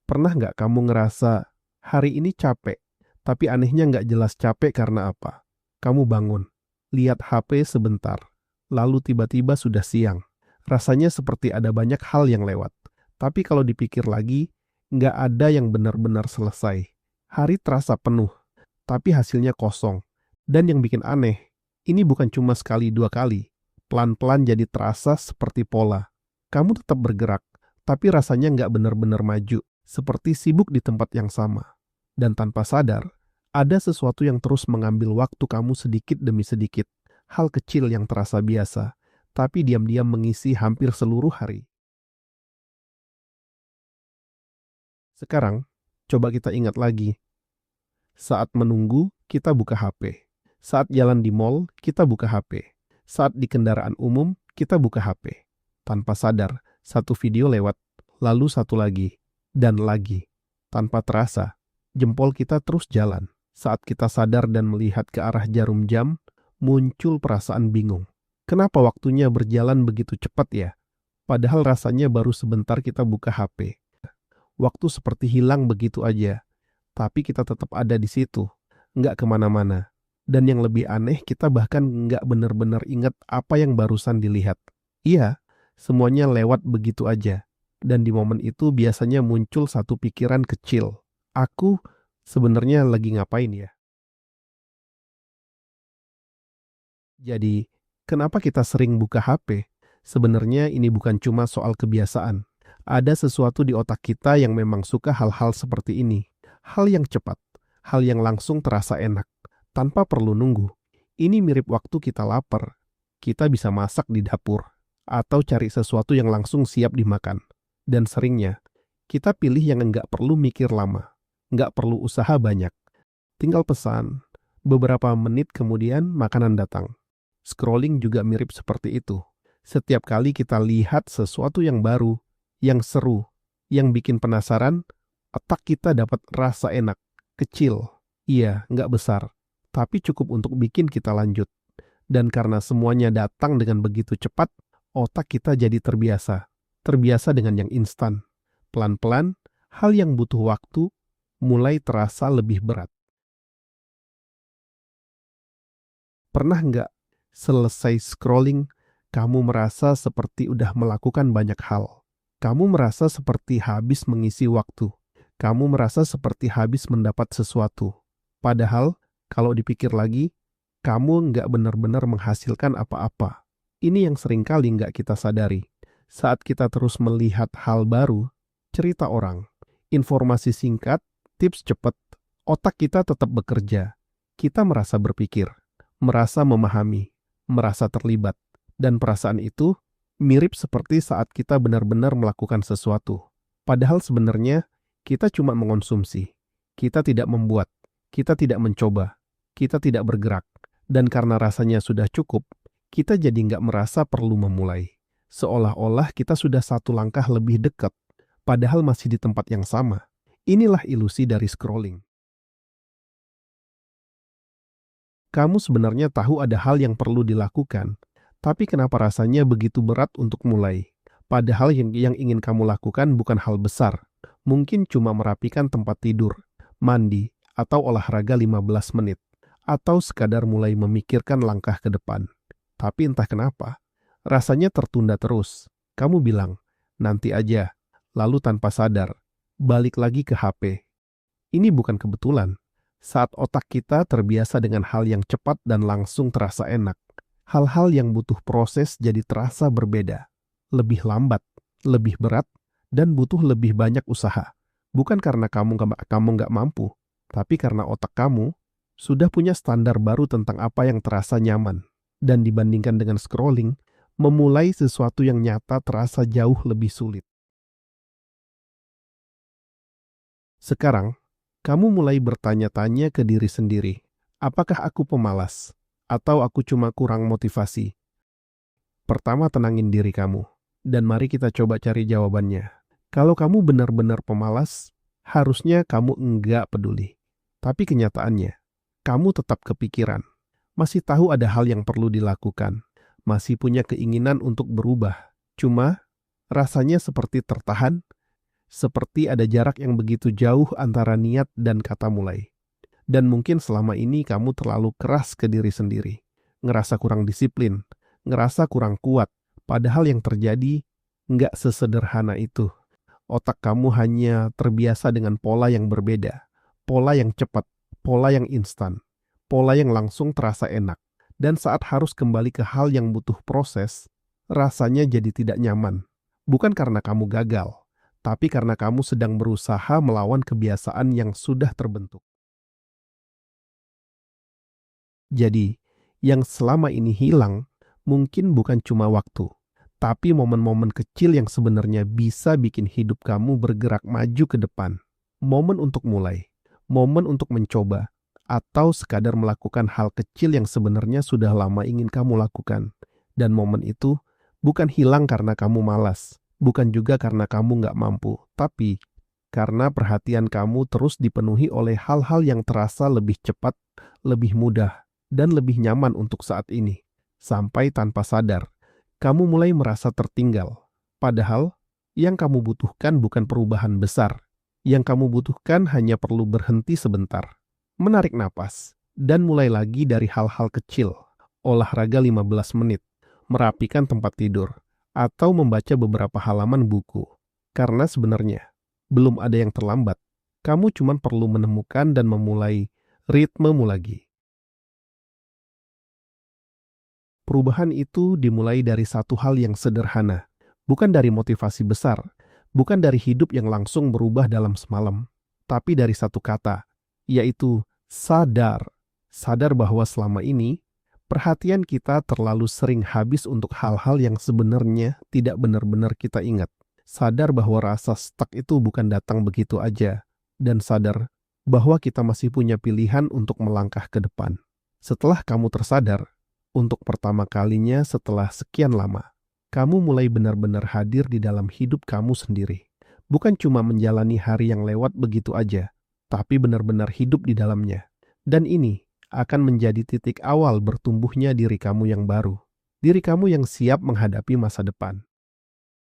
Pernah nggak kamu ngerasa hari ini capek, tapi anehnya nggak jelas capek karena apa? Kamu bangun, lihat HP sebentar, lalu tiba-tiba sudah siang. Rasanya seperti ada banyak hal yang lewat. Tapi kalau dipikir lagi, nggak ada yang benar-benar selesai. Hari terasa penuh, tapi hasilnya kosong. Dan yang bikin aneh, ini bukan cuma sekali dua kali. Pelan-pelan jadi terasa seperti pola. Kamu tetap bergerak, tapi rasanya nggak benar-benar maju, seperti sibuk di tempat yang sama. Dan tanpa sadar, ada sesuatu yang terus mengambil waktu kamu sedikit demi sedikit. Hal kecil yang terasa biasa, tapi diam-diam mengisi hampir seluruh hari. Sekarang, coba kita ingat lagi. Saat menunggu, kita buka HP. Saat jalan di mall, kita buka HP. Saat di kendaraan umum, kita buka HP. Tanpa sadar, satu video lewat, lalu satu lagi, dan lagi. Tanpa terasa, jempol kita terus jalan. Saat kita sadar dan melihat ke arah jarum jam, muncul perasaan bingung. Kenapa waktunya berjalan begitu cepat ya? Padahal rasanya baru sebentar kita buka HP. Waktu seperti hilang begitu aja. Tapi kita tetap ada di situ, nggak kemana-mana. Dan yang lebih aneh, kita bahkan nggak benar-benar ingat apa yang barusan dilihat. Iya, semuanya lewat begitu aja. Dan di momen itu biasanya muncul satu pikiran kecil. Aku sebenarnya lagi ngapain ya? Jadi, kenapa kita sering buka HP? Sebenarnya ini bukan cuma soal kebiasaan. Ada sesuatu di otak kita yang memang suka hal-hal seperti ini. Hal yang cepat, hal yang langsung terasa enak, tanpa perlu nunggu. Ini mirip waktu kita lapar. Kita bisa masak di dapur, atau cari sesuatu yang langsung siap dimakan. Dan seringnya, kita pilih yang enggak perlu mikir lama, enggak perlu usaha banyak. Tinggal pesan, beberapa menit kemudian makanan datang. Scrolling juga mirip seperti itu. Setiap kali kita lihat sesuatu yang baru, yang seru, yang bikin penasaran, otak kita dapat rasa enak, kecil. Iya, nggak besar, tapi cukup untuk bikin kita lanjut. Dan karena semuanya datang dengan begitu cepat, otak kita jadi terbiasa. Terbiasa dengan yang instan. Pelan-pelan, hal yang butuh waktu mulai terasa lebih berat. Pernah nggak selesai scrolling, kamu merasa seperti udah melakukan banyak hal? Kamu merasa seperti habis mengisi waktu. Kamu merasa seperti habis mendapat sesuatu. Padahal, kalau dipikir lagi, kamu nggak benar-benar menghasilkan apa-apa. Ini yang seringkali nggak kita sadari. Saat kita terus melihat hal baru, cerita orang, informasi singkat, tips cepat, otak kita tetap bekerja. Kita merasa berpikir, merasa memahami, merasa terlibat. Dan perasaan itu mirip seperti saat kita benar-benar melakukan sesuatu. Padahal sebenarnya kita cuma mengonsumsi. Kita tidak membuat. Kita tidak mencoba. Kita tidak bergerak. Dan karena rasanya sudah cukup, kita jadi nggak merasa perlu memulai. Seolah-olah kita sudah satu langkah lebih dekat, padahal masih di tempat yang sama. Inilah ilusi dari scrolling. Kamu sebenarnya tahu ada hal yang perlu dilakukan, tapi kenapa rasanya begitu berat untuk mulai? Padahal yang ingin kamu lakukan bukan hal besar. Mungkin cuma merapikan tempat tidur, mandi, atau olahraga 15 menit. Atau sekadar mulai memikirkan langkah ke depan. Tapi entah kenapa, rasanya tertunda terus. Kamu bilang, nanti aja. Lalu tanpa sadar, balik lagi ke HP. Ini bukan kebetulan. Saat otak kita terbiasa dengan hal yang cepat dan langsung terasa enak, hal-hal yang butuh proses jadi terasa berbeda. Lebih lambat, lebih berat, dan butuh lebih banyak usaha. Bukan karena kamu nggak mampu, tapi karena otak kamu sudah punya standar baru tentang apa yang terasa nyaman. Dan dibandingkan dengan scrolling, memulai sesuatu yang nyata terasa jauh lebih sulit. Sekarang, kamu mulai bertanya-tanya ke diri sendiri, apakah aku pemalas? Atau aku cuma kurang motivasi? Pertama, tenangin diri kamu. Dan mari kita coba cari jawabannya. Kalau kamu benar-benar pemalas, harusnya kamu enggak peduli. Tapi kenyataannya, kamu tetap kepikiran. Masih tahu ada hal yang perlu dilakukan. Masih punya keinginan untuk berubah. Cuma, rasanya seperti tertahan Seperti ada jarak yang begitu jauh antara niat dan kata mulai. Dan mungkin selama ini kamu terlalu keras ke diri sendiri. Ngerasa kurang disiplin, ngerasa kurang kuat. Padahal yang terjadi nggak sesederhana itu. Otak kamu hanya terbiasa dengan pola yang berbeda. Pola yang cepat, pola yang instan, pola yang langsung terasa enak. Dan saat harus kembali ke hal yang butuh proses, rasanya jadi tidak nyaman. Bukan karena kamu gagal, tapi karena kamu sedang berusaha melawan kebiasaan yang sudah terbentuk. Jadi, yang selama ini hilang mungkin bukan cuma waktu, tapi momen-momen kecil yang sebenarnya bisa bikin hidup kamu bergerak maju ke depan. Momen untuk mulai, momen untuk mencoba, atau sekadar melakukan hal kecil yang sebenarnya sudah lama ingin kamu lakukan. Dan momen itu bukan hilang karena kamu malas, bukan juga karena kamu nggak mampu, tapi karena perhatian kamu terus dipenuhi oleh hal-hal yang terasa lebih cepat, lebih mudah, dan lebih nyaman untuk saat ini. Sampai tanpa sadar, kamu mulai merasa tertinggal. Padahal, yang kamu butuhkan bukan perubahan besar. Yang kamu butuhkan hanya perlu berhenti sebentar, menarik napas, dan mulai lagi dari hal-hal kecil. Olahraga 15 menit, merapikan tempat tidur, atau membaca beberapa halaman buku. Karena sebenarnya, belum ada yang terlambat. Kamu cuma perlu menemukan dan memulai ritmemu lagi. Perubahan itu dimulai dari satu hal yang sederhana, bukan dari motivasi besar, bukan dari hidup yang langsung berubah dalam semalam, tapi dari satu kata, yaitu sadar. Sadar bahwa selama ini, perhatian kita terlalu sering habis untuk hal-hal yang sebenarnya tidak benar-benar kita ingat. Sadar bahwa rasa stuck itu bukan datang begitu aja, dan sadar bahwa kita masih punya pilihan untuk melangkah ke depan. Setelah kamu tersadar, untuk pertama kalinya setelah sekian lama, kamu mulai benar-benar hadir di dalam hidup kamu sendiri. Bukan cuma menjalani hari yang lewat begitu aja, tapi benar-benar hidup di dalamnya. Dan ini akan menjadi titik awal bertumbuhnya diri kamu yang baru. Diri kamu yang siap menghadapi masa depan.